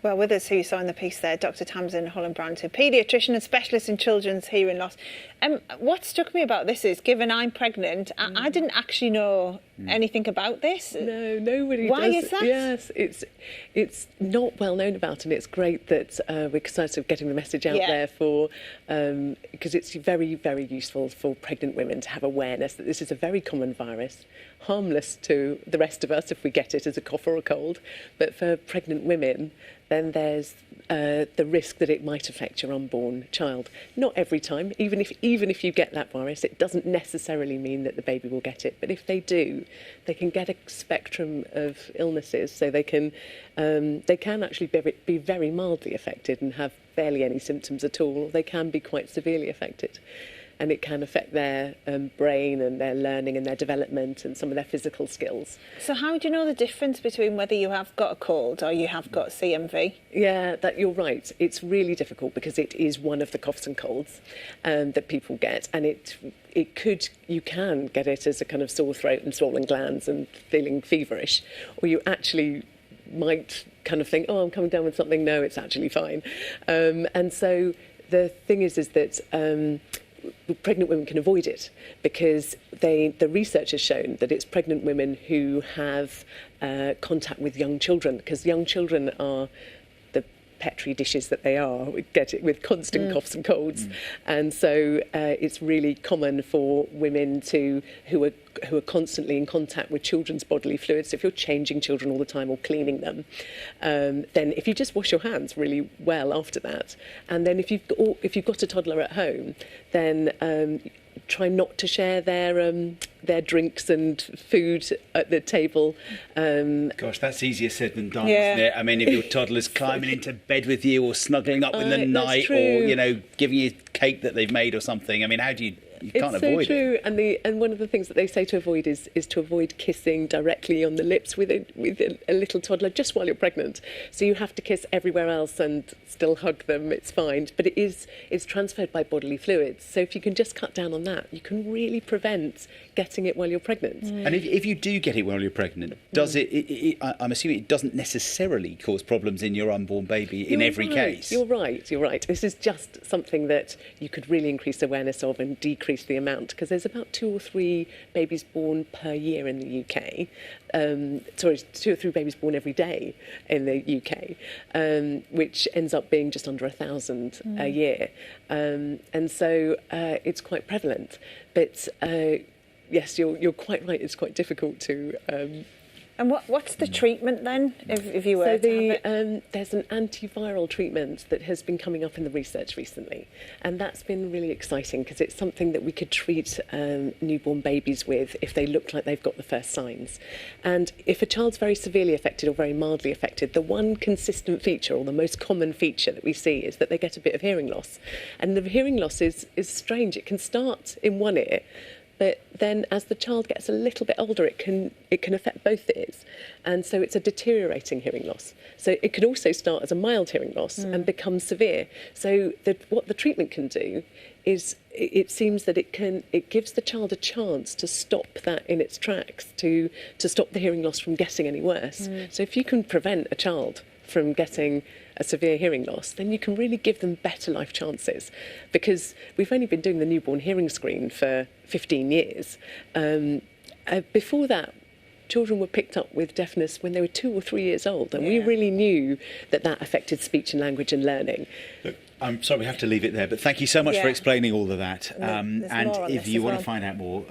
Well, with us, who you saw in the piece there, Dr. Tamsin Holland Brown, a paediatrician and specialist in children's hearing loss. What struck me about this is, given I'm pregnant, I didn't actually know anything about this. No, nobody Why does. is that? Yes, it's not well known about, and it's great that we're sort of getting the message out there for, because it's very, very useful for pregnant women to have awareness that this is a very common virus, harmless to the rest of us if we get it as a cough or a cold, but for pregnant women, then there's the risk that it might affect your unborn child. Not every time. Even if you get that virus, it doesn't necessarily mean that the baby will get it. But if they do, they can get a spectrum of illnesses. So they can actually be very mildly affected and have barely any symptoms at all. Or they can be quite severely affected. And it can affect their brain and their learning and their development and some of their physical skills. So how do you know the difference between whether you have got a cold or you have got CMV? Yeah, you're right. It's really difficult because it is one of the coughs and colds that people get, and you can get it as a kind of sore throat and swollen glands and feeling feverish, or you actually might kind of think, oh, I'm coming down with something. No, it's actually fine. And so the thing is that pregnant women can avoid it because the research has shown that it's pregnant women who have contact with young children, because young children are the petri dishes that they are. We get it with constant coughs and colds, and so it's really common for women who are constantly in contact with children's bodily fluids. So if you're changing children all the time or cleaning them, then if you just wash your hands really well after that, and then if you've got a toddler at home, then try not to share their drinks and food at the table. Gosh, that's easier said than done, isn't it? I mean, if your toddler's climbing into bed with you or snuggling up in the night, or giving you cake that they've made or something. I mean, how do you? You can't avoid it. It's so true, and one of the things that they say to avoid is to avoid kissing directly on the lips with a little toddler just while you're pregnant. So you have to kiss everywhere else and still hug them. It's fine, but it's transferred by bodily fluids. So if you can just cut down on that, you can really prevent getting it while you're pregnant. And if you do get it while you're pregnant, does it? I'm assuming it doesn't necessarily cause problems in your unborn baby in every case. You're right. This is just something that you could really increase awareness of and decrease the amount, because there's about 2 or 3 babies born per year in the UK. 2 or 3 babies born every day in the UK, which ends up being just under 1,000 a year. And so it's quite prevalent. But yes, you're quite right. It's quite difficult to. And what's the treatment then, if you were to have it? There's an antiviral treatment that has been coming up in the research recently, and that's been really exciting because it's something that we could treat newborn babies with if they look like they've got the first signs. And if a child's very severely affected or very mildly affected, the one consistent feature, or the most common feature that we see, is that they get a bit of hearing loss. And the hearing loss is strange. It can start in one ear, but then as the child gets a little bit older, it can affect both ears. And so it's a deteriorating hearing loss. So it can also start as a mild hearing loss and become severe. So what the treatment can do is, it seems that it gives the child a chance to stop that in its tracks, to stop the hearing loss from getting any worse. So if you can prevent a child from getting a severe hearing loss, then you can really give them better life chances, because we've only been doing the newborn hearing screen for 15 years. Before that, children were picked up with deafness when they were 2 or 3 years old, and we really knew that affected speech and language and learning. Look, I'm sorry we have to leave it there, but thank you so much for explaining all of that. And if you want to find out more,